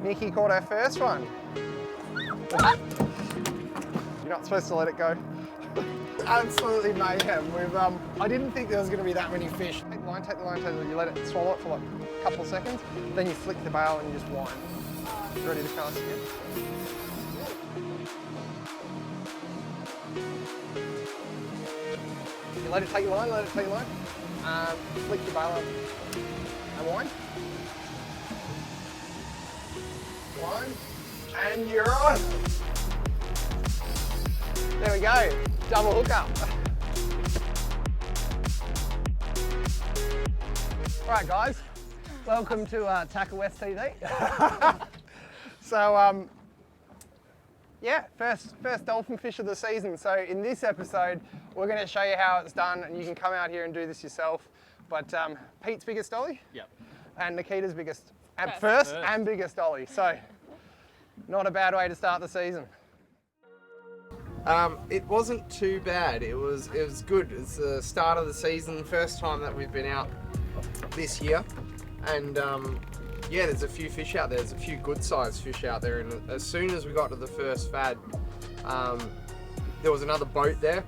Nikki caught her first one. You're not supposed to let it go. Absolutely mayhem. I didn't think there was going to be that many fish. Take the line, take the line, take the line. You let it swallow it for like a couple of seconds, then you flick the bail and you just wind. Ready to cast again. You let it take your line, let it take your line. Flick your bail up and wind. Wind. And you're on. There we go, double hookup. All right guys, welcome to Tacklewest TV. So yeah, first dolphin fish of the season. So in this episode, we're going to show you how it's done, and you can come out here and do this yourself. But Pete's biggest dolly, yep, and Nikita's biggest, first and biggest dolly. So not a bad way to start the season. It wasn't too bad. It was good. It's the start of the season, first time that we've been out this year, and yeah, there's a few fish out there. There's a few good sized fish out there, and as soon as we got to the first fad, there was another boat there.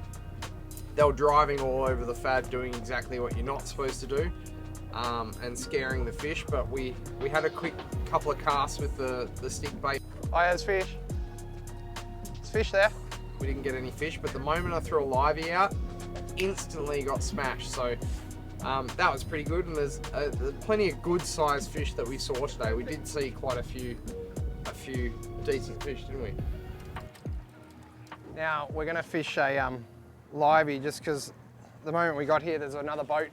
They were driving all over the fad, doing exactly what you're not supposed to do, and scaring the fish. But we had a quick couple of casts with the stick bait. Oh, there's fish. There's fish there. We didn't get any fish, but the moment I threw a livey out, instantly got smashed. So that was pretty good, and there's plenty of good sized fish that we saw today. We did see quite a few decent fish, didn't we? Now we're going to fish a livey, just because the moment we got here, there's another boat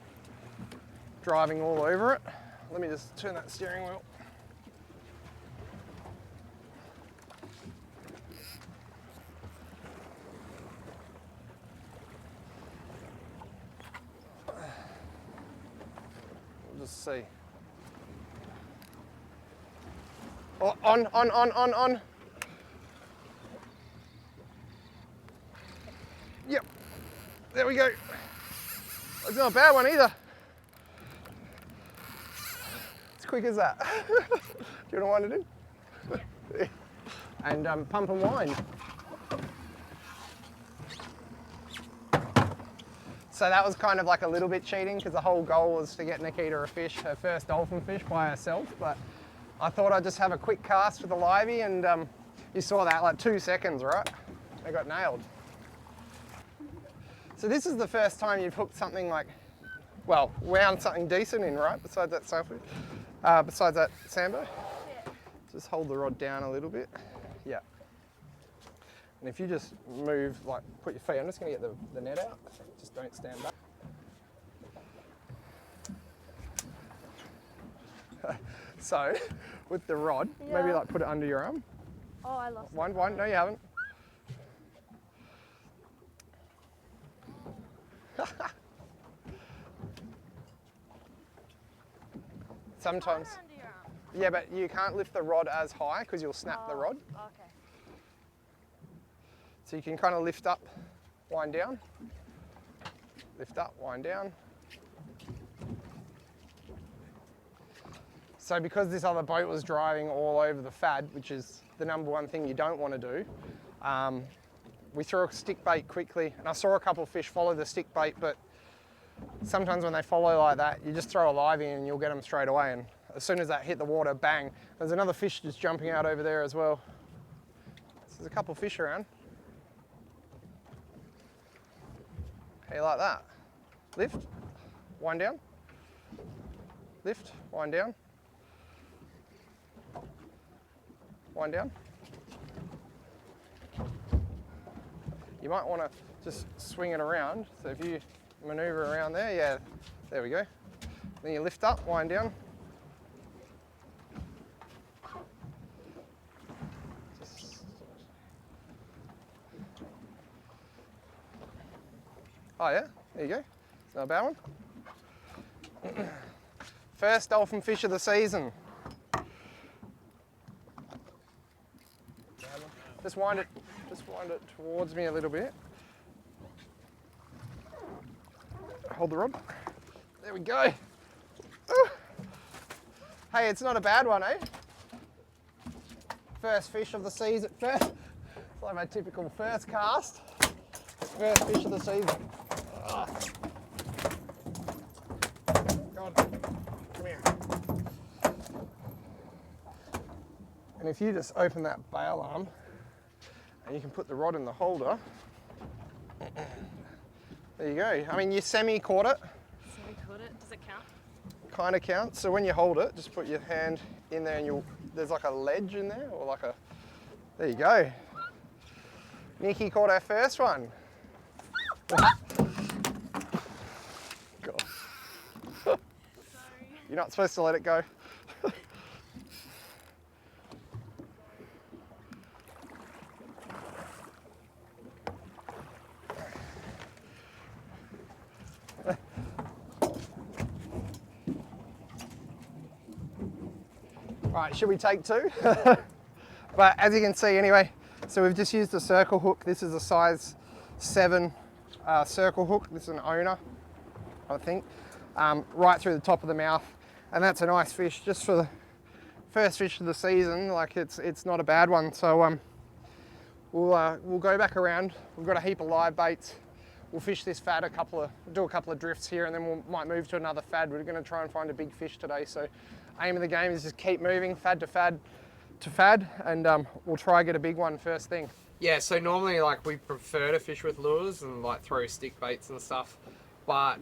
driving all over it. Let me just turn that steering wheel. Just see. Oh, on. Yep. There we go. It's not a bad one either. As quick as that. Do you want to wind it in? And pump and wind. So that was kind of like a little bit cheating, because the whole goal was to get Nikita a fish, her first dolphin fish by herself. But I thought I'd just have a quick cast with the livey, and you saw that, like 2 seconds, right? They got nailed. So this is the first time you've hooked something like, well, wound something decent in, right? Besides that besides that sambo. Yeah. Just hold the rod down a little bit. Yeah. And if you just move, like put your feet, I'm just going to get the net out. Just don't stand back. So, with the rod, maybe like put it under your arm. Oh, I lost it. One, no you haven't. Sometimes. Yeah, but you can't lift the rod as high because you'll snap the rod. Okay. So you can kind of lift up, wind down, lift up, wind down. So because this other boat was driving all over the fad, which is the #1 thing you don't want to do, we threw a stick bait quickly, and I saw a couple of fish follow the stick bait, but sometimes when they follow like that, you just throw a livey and you'll get them straight away, and as soon as that hit the water, bang. There's another fish just jumping out over there as well. So there's a couple of fish around. Okay, like that. Lift, wind down, lift, wind down, wind down. You might want to just swing it around. So if you maneuver around there, yeah, there we go. Then you lift up, wind down. Oh yeah, there you go. It's not a bad one. First dolphin fish of the season. Just wind it towards me a little bit. Hold the rod. There we go. Ooh. Hey, it's not a bad one, eh? First fish of the season. It's like my typical first cast. First fish of the season. God, come here. And if you just open that bail arm, and you can put the rod in the holder. There you go. I mean, you semi-caught it. Semi-caught it. Does it count? Kind of counts. So when you hold it, just put your hand in there, and there's like a ledge in there, or like a. There you go. Nikki caught our first one. God. Sorry. You're not supposed to let it go. Right, should we take two? But as you can see anyway, so we've just used a circle hook. This is a size 7 circle hook. This is an owner, I think, right through the top of the mouth. And that's a nice fish just for the first fish of the season. Like it's not a bad one. So we'll go back around. We've got a heap of live baits. We'll fish this fad do a couple of drifts here, and then we might move to another fad. We're going to try and find a big fish today. So aim of the game is just keep moving, fad to fad to fad, and we'll try and get a big one first thing. Yeah, so normally like we prefer to fish with lures and like throw stick baits and stuff, but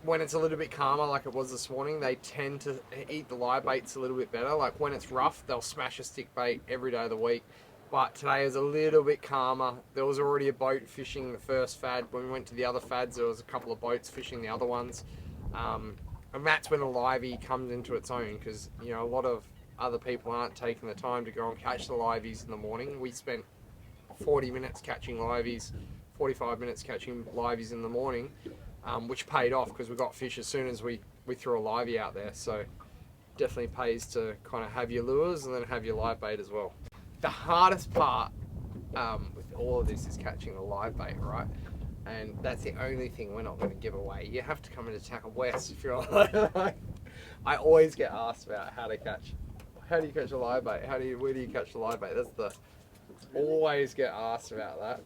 when it's a little bit calmer like it was this morning, they tend to eat the live baits a little bit better. Like when it's rough, they'll smash a stick bait every day of the week. But today is a little bit calmer. There was already a boat fishing the first fad. When we went to the other fads, there was a couple of boats fishing the other ones. And that's when a livey comes into its own, because you know a lot of other people aren't taking the time to go and catch the liveys in the morning. We spent 40 minutes catching liveys, 45 minutes catching liveys in the morning, which paid off because we got fish as soon as we threw a livey out there. So definitely pays to kind of have your lures and then have your live bait as well. The hardest part with all of this is catching the live bait, right? And that's the only thing we're not going to give away. You have to come into Tacklewest if you're like, I always get asked about how do you catch a live bait? Where do you catch the live bait? Always get asked about that.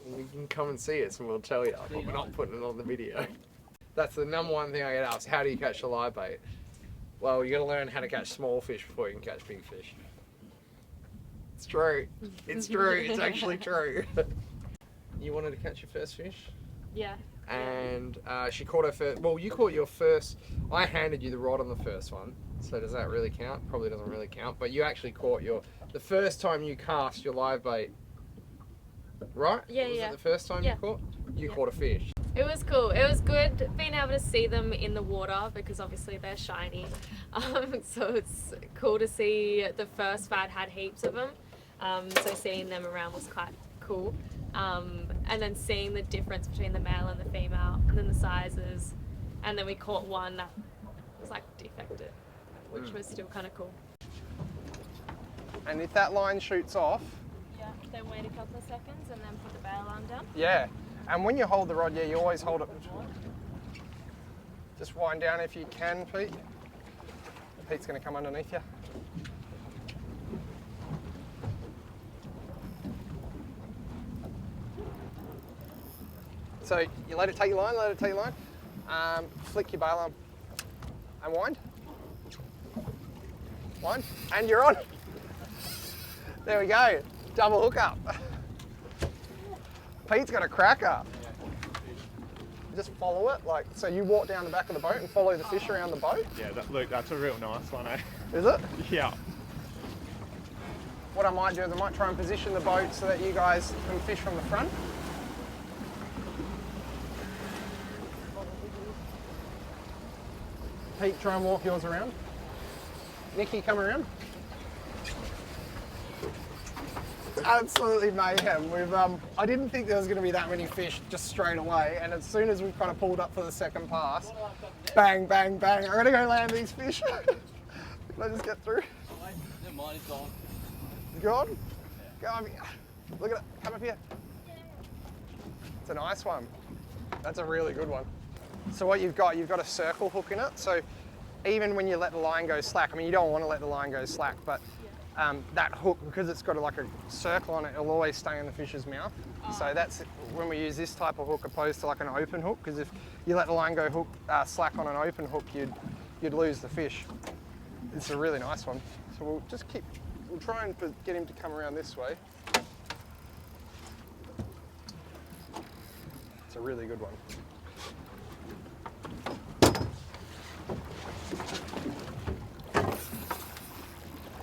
You can come and see us and we'll tell you, but we're not putting it on the video. That's the number one thing I get asked. How do you catch the live bait? Well, you got to learn how to catch small fish before you can catch big fish. It's true. It's true. It's actually true. You wanted to catch your first fish? Yeah. And she caught her first. Well, you caught your first. I handed you the rod on the first one. So does that really count? Probably doesn't really count. But you actually caught the first time you cast your live bait. Right? Yeah, Was yeah. it the first time you caught? You caught a fish. It was cool. It was good being able to see them in the water because obviously they're shiny. So it's cool to see the first fad had heaps of them. So seeing them around was quite cool. And then seeing the difference between the male and the female, and then the sizes, and then we caught one that was like defected, which was still kind of cool. And if that line shoots off, Then wait a couple of seconds and then put the bail arm down. yeah. And when you hold the rod, you always hold it. Just wind down if you can, Pete. Pete's going to come underneath you. So you let it take your line, flick your bail arm and wind. Wind, and you're on. There we go, double hook up. Pete's got a cracker. Just follow it, so you walk down the back of the boat and follow the fish around the boat. Yeah, look, that's a real nice one, eh? Is it? Yeah. What I might do is I might try and position the boat so that you guys can fish from the front. Pete, try and walk yours around. Nikki, come around. It's absolutely mayhem. I didn't think there was going to be that many fish just straight away, and as soon as we kind of pulled up for the second pass, bang, bang, bang. I'm going to go land these fish. Can I just get through? Mine is gone. It's gone? Go on. Look at it. Come up here. It's a nice one. That's a really good one. So what you've got a circle hook in it. So even when you let the line go slack, I mean, you don't want to let the line go slack, but that hook, because it's got like a circle on it, it'll always stay in the fish's mouth. So that's when we use this type of hook opposed to like an open hook, because if you let the line go hook slack on an open hook, you'd lose the fish. It's a really nice one. So we'll try and get him to come around this way. It's a really good one.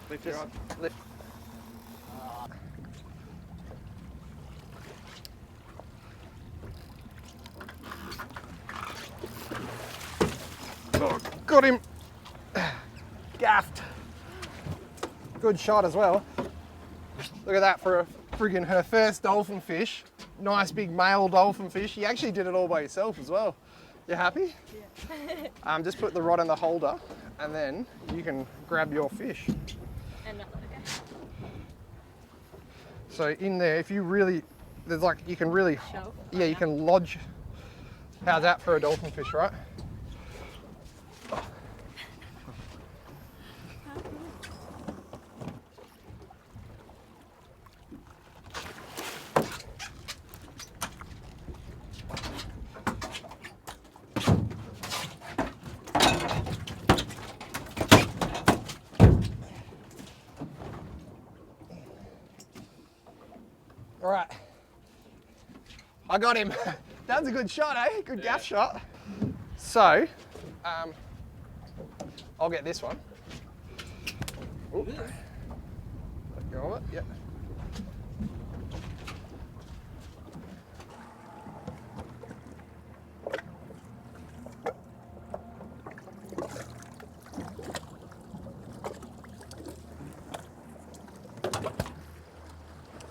Lift it on. Lift. Oh, got him. Gaffed. Good shot as well. Look at that for her first dolphin fish. Nice big male dolphin fish. You actually did it all by yourself as well. You happy? Yeah. Just put the rod in the holder and then you can grab your fish. And not let it go. So in there, if you really, there's like, you can really, Shove. yeah, you can lodge. How's that for a dolphin fish, right? All right, I got him. That was a good shot, eh? Good gaff shot. So, I'll get this one. Ooh. Let go of it, yep.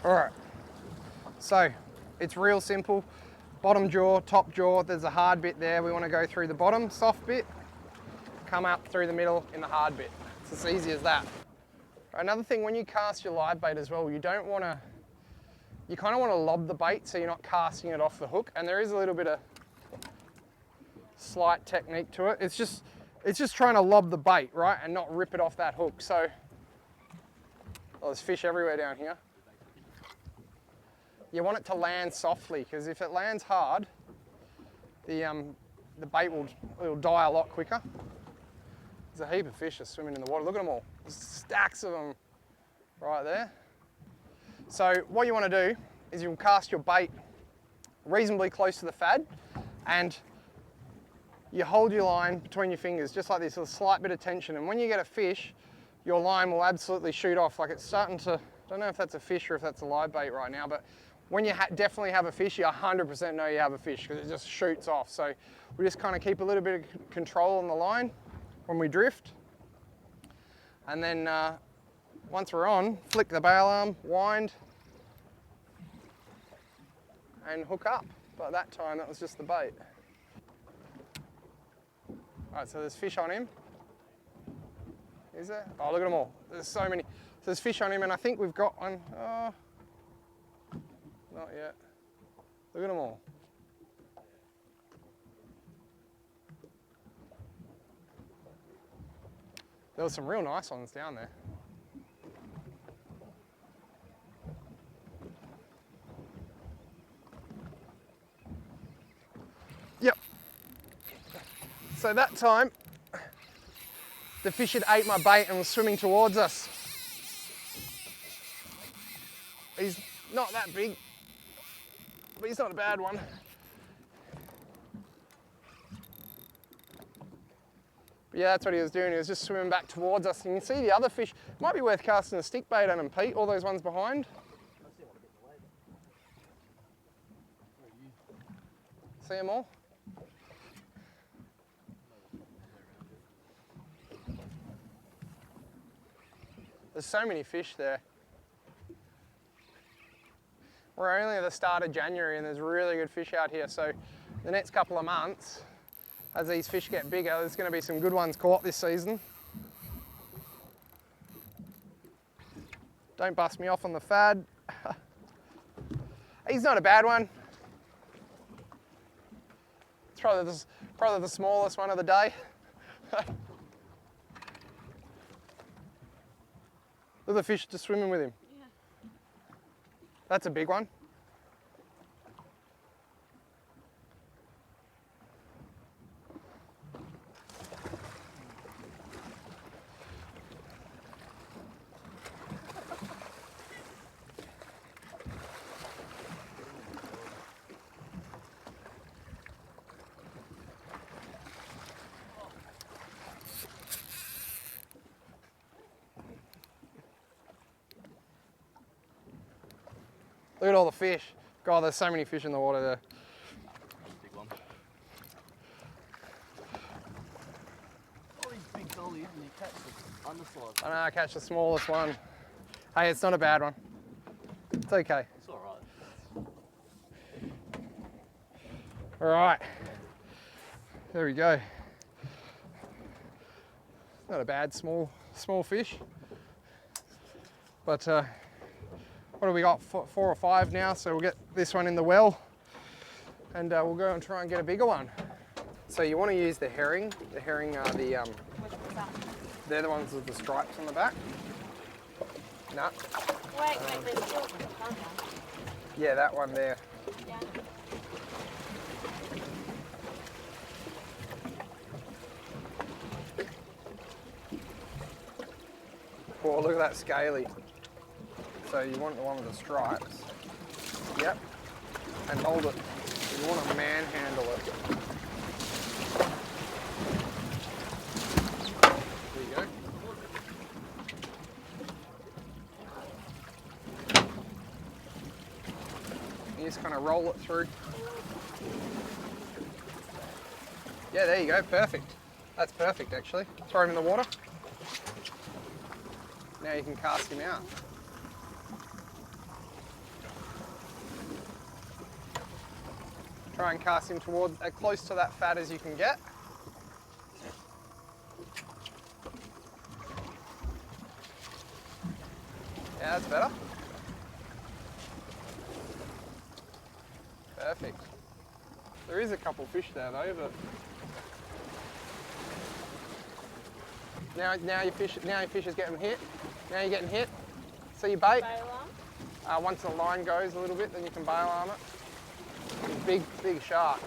All right. So it's real simple. Bottom jaw, top jaw, there's a hard bit there. We want to go through the bottom, soft bit, come up through the middle in the hard bit. It's as easy as that. Another thing, when you cast your live bait as well, you kind of want to lob the bait so you're not casting it off the hook. And there is a little bit of slight technique to it. It's just trying to lob the bait, right? And not rip it off that hook. So, oh, there's fish everywhere down here. You want it to land softly, because if it lands hard, the bait will die a lot quicker. There's a heap of fish just swimming in the water. Look at them all. There's stacks of them right there. So what you want to do is you'll cast your bait reasonably close to the fad, and you hold your line between your fingers, just like this, with a slight bit of tension. And when you get a fish, your line will absolutely shoot off. Like it's starting to, I don't know if that's a fish or if that's a live bait right now, but when you definitely have a fish, you 100% know you have a fish, because it just shoots off. So we just kind of keep a little bit of control on the line when we drift. And then once we're on, flick the bail arm, wind, and hook up. But that time, that was just the bait. All right, so there's fish on him. Is there? Oh, look at them all. There's so many. So there's fish on him, and I think we've got one. Oh, not yet. Look at them all. There were some real nice ones down there. Yep. So that time, the fish had ate my bait and was swimming towards us. He's not that big, but he's not a bad one. But yeah, that's what he was doing. He was just swimming back towards us. And you can see the other fish. Might be worth casting a stick bait on them, Pete, all those ones behind. See them all? There's so many fish there. We're only at the start of January and there's really good fish out here. So the next couple of months, as these fish get bigger, there's going to be some good ones caught this season. Don't bust me off on the fad. He's not a bad one. It's probably the smallest one of the day. Look at the fish just swimming with him. Yeah. That's a big one. Look at all the fish. God, there's so many fish in the water there. Big one. Oh, these big dollies and you catch the underside. I know, I catch the smallest one. Hey, it's not a bad one. It's okay. It's alright. All right. There we go. Not a bad small fish. But what do we got? 4 or 5 now, so we'll get this one in the well and we'll go and try and get a bigger one. So you want to use the herring. The herring are the, Which one's that? they're the ones with the stripes on the back. Nah. Wait, there's still some fun one. Yeah, that one there. Yeah. Oh, look at that scaly. So you want the one with the stripes. Yep. And hold it. You want to manhandle it. There you go. You just kind of roll it through. Yeah, there you go. Perfect. That's perfect, actually. Throw him in the water. Now you can cast him out. Try and cast him towards as close to that fat as you can get. Yeah, that's better. Perfect. There is a couple fish there though, but now your fish is getting hit. Now you're getting hit. See your bait. Bail arm? Once the line goes a little bit, then you can bail arm it. Big shark.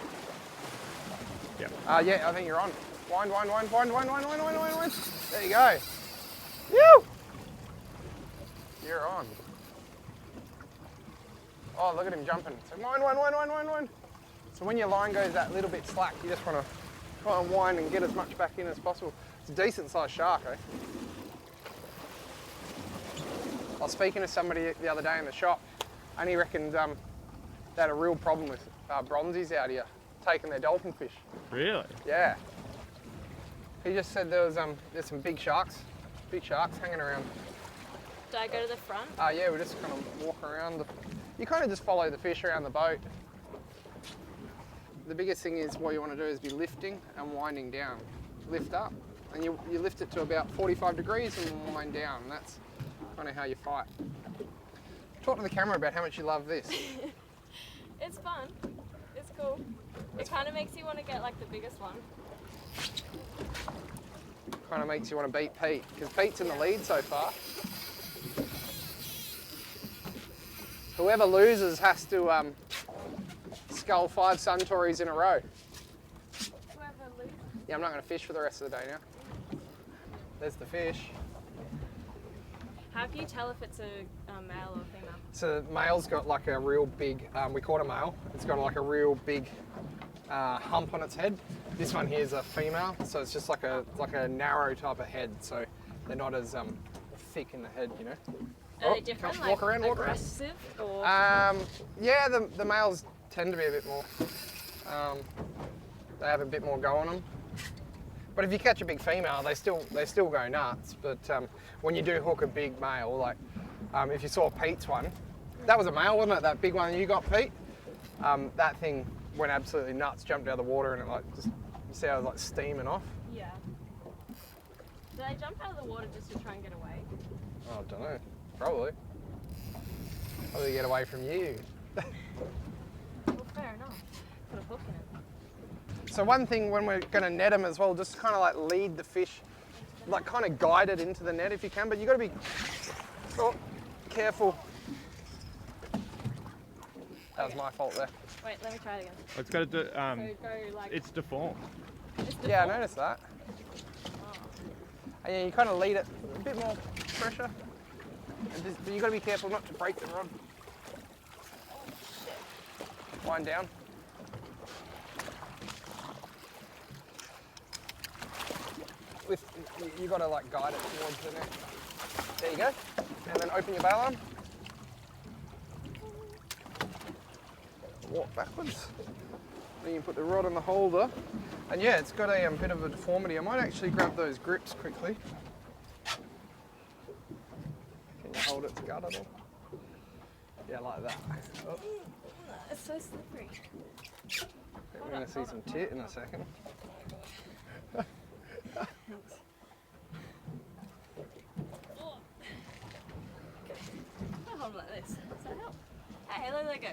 Yep. Yeah, I think you're on. Wind. There you go. Woo! You're on. Oh, look at him jumping. So wind. So when your line goes that little bit slack, you just want to try and wind and get as much back in as possible. It's a decent sized shark, eh? I was speaking to somebody the other day in the shop, and he reckoned they had a real problem with bronzies out here taking their dolphin fish. Really? Yeah. He just said there's some big sharks hanging around. Do I go to the front? Yeah, we just kind of walk around. You kind of just follow the fish around the boat. The biggest thing is what you want to do is be lifting and winding down. Lift up, and you lift it to about 45 degrees and wind down. And that's kind of how you fight. Talk to the camera about how much you love this. It's fun. It's cool. It kind of makes you want to get like the biggest one. Kind of makes you want to beat Pete, because Pete's in the lead so far. Whoever loses has to scull 5 Suntories in a row. Whoever loses. Yeah, I'm not going to fish for the rest of the day now. There's the fish. How can you tell if it's a male or female? So the male's got like a real big, we call it a male, it's got like a real big hump on its head. This one here is a female, so it's just like a narrow type of head, so they're not as thick in the head, you know. Are they different? Come, walk around. Aggressive or? Yeah, the males tend to be a bit more. They have a bit more go on them. But if you catch a big female, they still go nuts. But when you do hook a big male, like if you saw Pete's one, that was a male, wasn't it? That big one you got, Pete. That thing went absolutely nuts, jumped out of the water, and it like just, you see how it was like steaming off. Yeah. Do they jump out of the water just to try and get away? Oh, I don't know. Probably get away from you. Well, fair enough. Put a hook in it. So one thing when we're going to net them as well, just kind of like lead the fish, like kind of guide it into the net if you can, but you got to be Oh, careful. That was my fault there. Wait, let me try it again. It's got to do. So go like. It's deformed. It's Yeah, I default. noticed that. And yeah, you kind of lead it a bit more pressure. But you got to be careful not to break the rod. Wind down. You got to like guide it towards the net. There you go. And then open your bail arm. Walk backwards. Then you put the rod in the holder. And yeah, it's got a bit of a deformity. I might actually grab those grips quickly. Can you hold its gut at all? Yeah, like that. Oh. It's so slippery. We're going to see some tit in a second. I'll hold it like this. Does that help? Hey, let it go.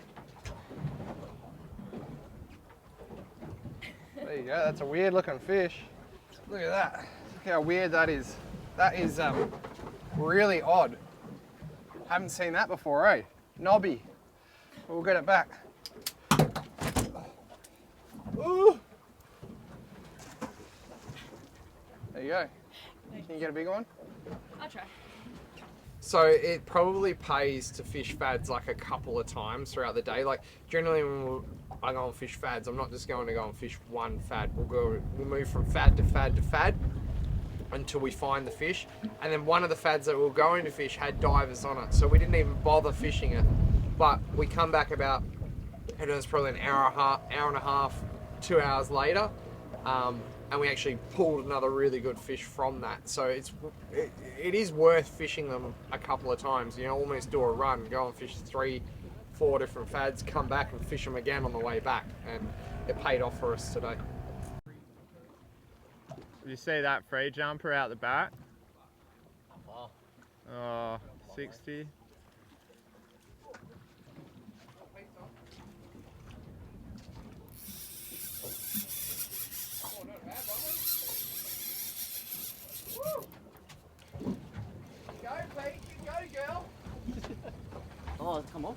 There you go, that's a weird looking fish. Look at that. Look how weird that is. That is really odd. Haven't seen that before, eh? Knobby. We'll get it back. Ooh. There you go. Can you get a big one? I'll try. So it probably pays to fish fads like a couple of times throughout the day. Like generally when I go and fish fads, I'm not just going to go and fish one fad. We'll move from fad to fad to fad until we find the fish. And then one of the fads that we were going to fish had divers on it, so we didn't even bother fishing it. But we come back about, it was probably an hour and a half, 2 hours later, and we actually pulled another really good fish from that. So it is worth fishing them a couple of times. You know, almost do a run, go and fish 3, 4 different fads, come back and fish them again on the way back, and it paid off for us today. Did you see that free jumper out the back? Oh, Oh, 60. oh, it's come off.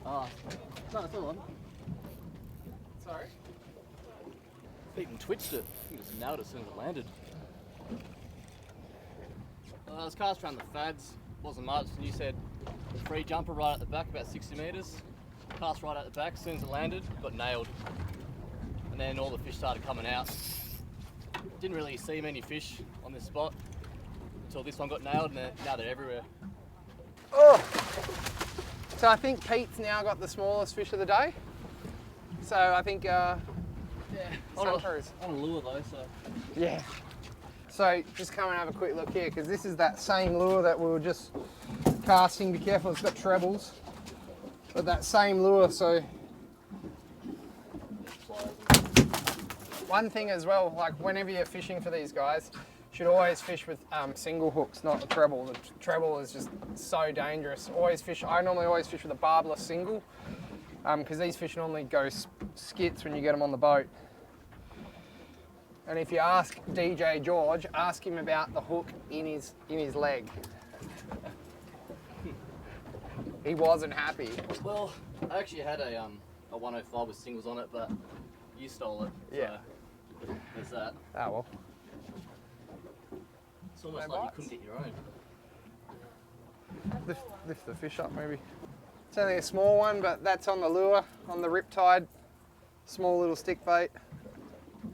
Oh, no, it's all on. Sorry? Even twitched it. I think it just nailed it as soon as it landed. I was cast around the fads, wasn't much, and you said free jumper right at the back, about 60 metres. Cast right at the back, as soon as it landed, got nailed. And then all the fish started coming out. Didn't really see many fish on this spot until this one got nailed, and now they're everywhere. Oh! So I think Pete's now got the smallest fish of the day. So I think, Yeah, Sun Cruise. on a lure though, so. Yeah. So just come and have a quick look here, because this is that same lure that we were just casting. Be careful, it's got trebles. But that same lure, so. One thing as well, like whenever you're fishing for these guys, you should always fish with single hooks, not the treble. The treble is just so dangerous. I normally always fish with a barbless single, because these fish normally go skits when you get them on the boat. And if you ask DJ George, ask him about the hook in his leg. He wasn't happy. Well, I actually had a 105 with singles on it, but you stole it. Yeah. So there's that. Ah well. It's almost No like bites? you couldn't get your own. Lift the fish up maybe. It's only a small one, but that's on the lure, on the riptide. Small little stick bait.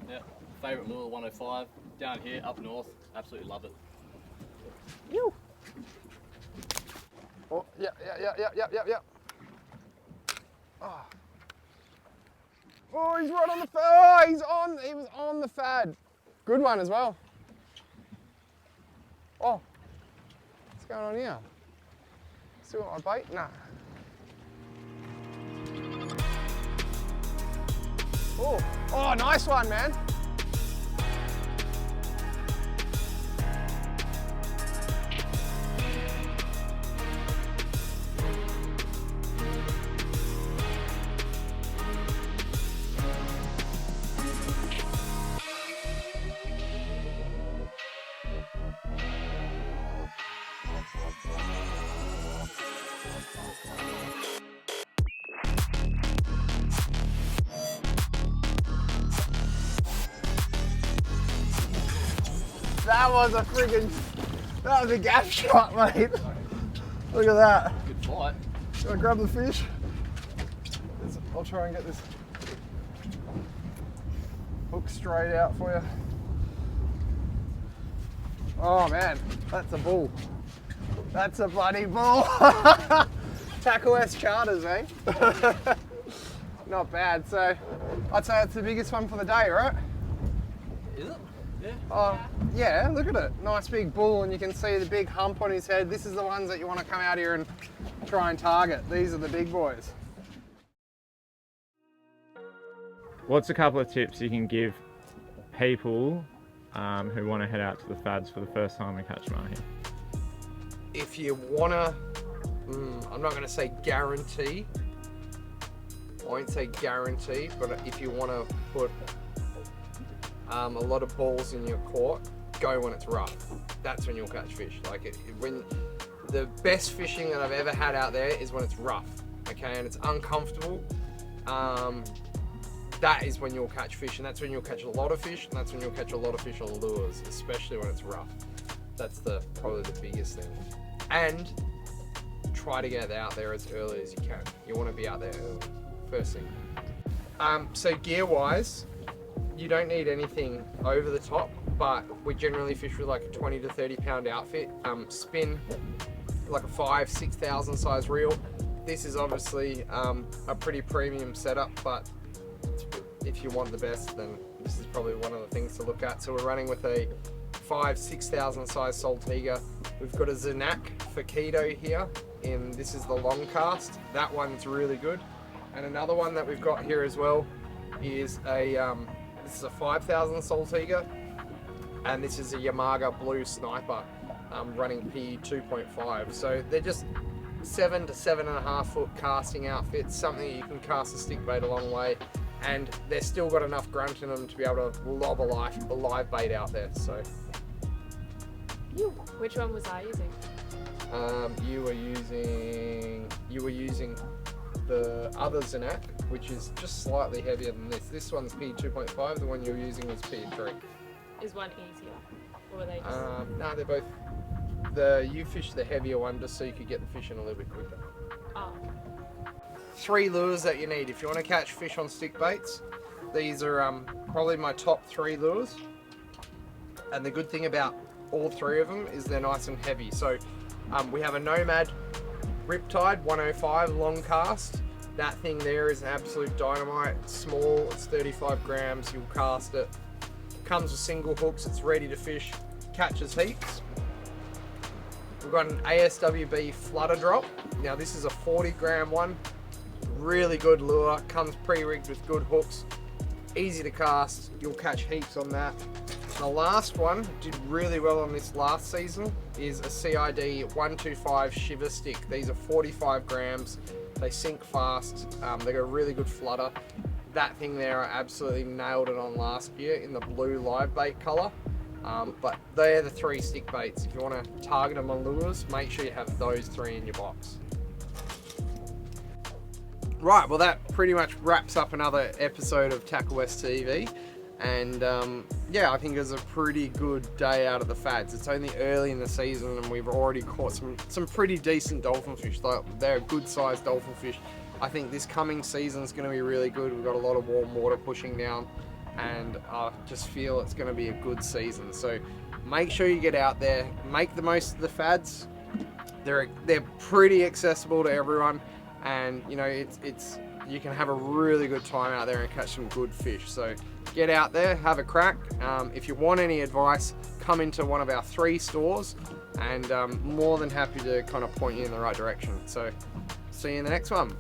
Yeah. Favourite lure, 105. Down here, up north. Absolutely love it. Ew. Oh, yeah. Oh. Oh, he's right on the fad. Oh, he was on the fad. Good one as well. Oh, what's going on here? Still got my bait? Nah. Oh, nice one, man. That was a gap shot, mate. Look at that. Good fight. You want to grab the fish? I'll try and get this hook straight out for you. Oh man, that's a bull. That's a bloody bull. Tacklewest charters, eh? Not bad. So I'd say it's the biggest one for the day, right? Is it? Yeah. Oh, yeah, look at it. Nice big bull, and you can see the big hump on his head. This is the ones that you want to come out here and try and target. These are the big boys. What's a couple of tips you can give people who want to head out to the fads for the first time and catch mahi? If you wanna, I'm not gonna say guarantee. I won't say guarantee, but if you wanna put a lot of balls in your court, go when it's rough. That's when you'll catch fish. Like when the best fishing that I've ever had out there is when it's rough, okay, and it's uncomfortable. That is when you'll catch fish, and that's when you'll catch a lot of fish, and that's when you'll catch a lot of fish on lures, especially when it's rough. That's probably the biggest thing. And try to get out there as early as you can. You want to be out there early, first thing. So gear-wise, you don't need anything over the top, but we generally fish with like a 20 to 30 pound outfit. Spin like a 5,000-6,000 size reel. This is obviously a pretty premium setup, but if you want the best, then this is probably one of the things to look at. So we're running with a 5,000-6,000 size Saltiga. We've got a Zenaq Fokeeto here, and this is the long cast. That one's really good. And another one that we've got here as well is this is a 5,000 Saltiga, and this is a Yamaga Blue Sniper running PE 2.5. So they're just 7 to 7.5 foot casting outfits, something you can cast a stick bait a long way, and they've still got enough grunt in them to be able to lob a live bait out there. So Which one was I using? you were using the other Zenaq, which is just slightly heavier than this. This one's PE 2.5, the one you're using was PE 3. Is one easier? Or were they just... No, they're both. You fished the heavier one just so you could get the fish in a little bit quicker. Oh. 3 lures that you need if you want to catch fish on stick baits. These are probably my top 3 lures, and the good thing about all 3 of them is they're nice and heavy. So we have a Nomad Riptide 105 long cast. That thing there is an absolute dynamite. It's small, it's 35 grams, you'll cast it. Comes with single hooks, it's ready to fish, catches heaps. We've got an ASWB flutter drop. Now this is a 40 gram one. Really good lure, comes pre-rigged with good hooks. Easy to cast, you'll catch heaps on that. The last one, did really well on this last season, is a CID 125 shiver stick. These are 45 grams, they sink fast, they got a really good flutter. That thing there, I absolutely nailed it on last year in the blue live bait colour. But they're the 3 stick baits. If you want to target them on lures, make sure you have those 3 in your box. Right, well that pretty much wraps up another episode of Tacklewest TV. And yeah, I think it was a pretty good day out of the fads. It's only early in the season and we've already caught some pretty decent dolphin fish. They're good sized dolphin fish. I think this coming season is going to be really good. We've got a lot of warm water pushing down, and I just feel it's going to be a good season. So make sure you get out there, make the most of the fads. They're pretty accessible to everyone, and you know you can have a really good time out there and catch some good fish. So get out there, have a crack. If you want any advice, come into one of our 3 stores, and more than happy to kind of point you in the right direction. So see you in the next one.